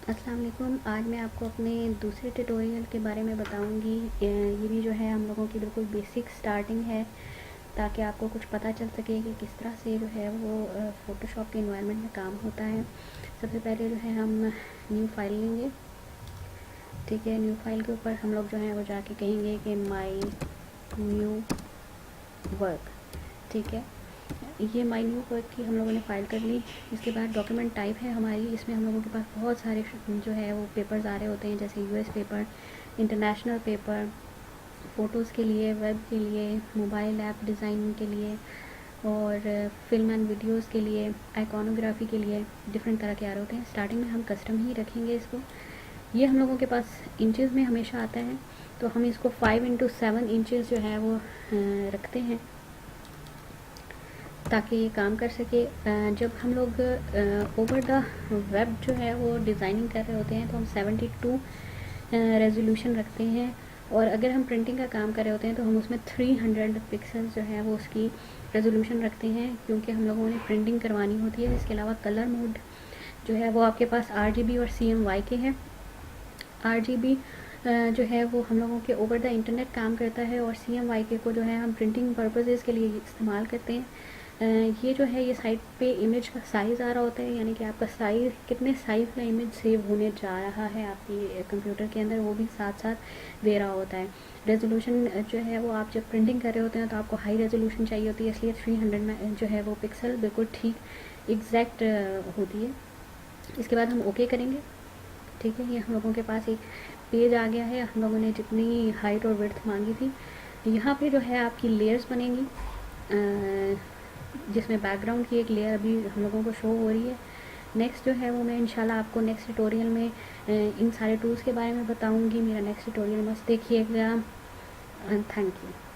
अस्सलाम वालेकुम। आज मैं आपको अपने दूसरे ट्यूटोरियल के बारे में बताऊंगी। ये भी जो है हम लोगों की बिल्कुल बेसिक स्टार्टिंग है, ताकि आपको कुछ पता चल सके कि किस तरह से जो है वो फ़ोटोशॉप के इन्वायरमेंट में काम होता है। सबसे पहले जो है हम न्यू फाइल लेंगे। ठीक है, न्यू फाइल के ऊपर हम लोग जो है वो जाके कहेंगे कि माई न्यू वर्क। ठीक है, ये माई न्यू वर्क की हम लोगों ने फ़ाइल कर ली। इसके बाद डॉक्यूमेंट टाइप है हमारी, इसमें हम लोगों के पास बहुत सारे जो है वो पेपर्स आ रहे होते हैं, जैसे US paper, international paper, photos के लिए, वेब के लिए, मोबाइल ऐप डिज़ाइनिंग के लिए और फिल्म एंड वीडियोज़ के लिए, आइकॉनोग्राफी के लिए डिफरेंट तरह के आ रहे होते हैं। स्टार्टिंग में हम कस्टम ही रखेंगे इसको। ये हम लोगों के पास इंचज़ में हमेशा आता है, तो हम इसको 5x7 इंचज़ जो है वो रखते हैं ताकि ये काम कर सके। जब हम लोग ओवर द वेब जो है वो डिज़ाइनिंग कर रहे होते हैं तो हम 72 रेजोल्यूशन रखते हैं, और अगर हम प्रिंटिंग का काम कर रहे होते हैं तो हम उसमें 300 पिक्सल्स जो है वो उसकी रेजोल्यूशन रखते हैं, क्योंकि हम लोगों ने प्रिंटिंग करवानी होती है। इसके अलावा कलर मोड जो है वो आपके पास RGB और CMY के हैं। RGB जो है वो हम लोगों के ओवर द इंटरनेट काम करता है, और CMY के को जो है हम प्रिंटिंग पर्पसेस के लिए इस्तेमाल करते हैं। ये जो है ये साइड पे इमेज का साइज़ आ रहा होता है, यानी कि आपका साइज़ कितने साइज़ का इमेज सेव होने जा रहा है आपकी कंप्यूटर के अंदर, वो भी साथ साथ दे रहा होता है। रेजोल्यूशन जो है वो आप जब प्रिंटिंग कर रहे होते हैं तो आपको हाई रेजोल्यूशन चाहिए होती है, इसलिए 300 में जो है वो पिक्सल बिल्कुल ठीक एग्जैक्ट होती है। इसके बाद हम ओके करेंगे। ठीक है, ये हम लोगों के पास एक पेज आ गया है। हम लोगों ने जितनी हाइट और विड्थ मांगी थी, यहाँ पे जो है आपकी लेयर्स बनेंगी, जिसमें बैकग्राउंड की एक लेयर अभी हम लोगों को शो हो रही है। नेक्स्ट जो है वो मैं इंशाल्लाह आपको नेक्स्ट ट्यूटोरियल में इन सारे टूल्स के बारे में बताऊंगी। मेरा नेक्स्ट ट्यूटोरियल मस्त देखिएगा। Thank you.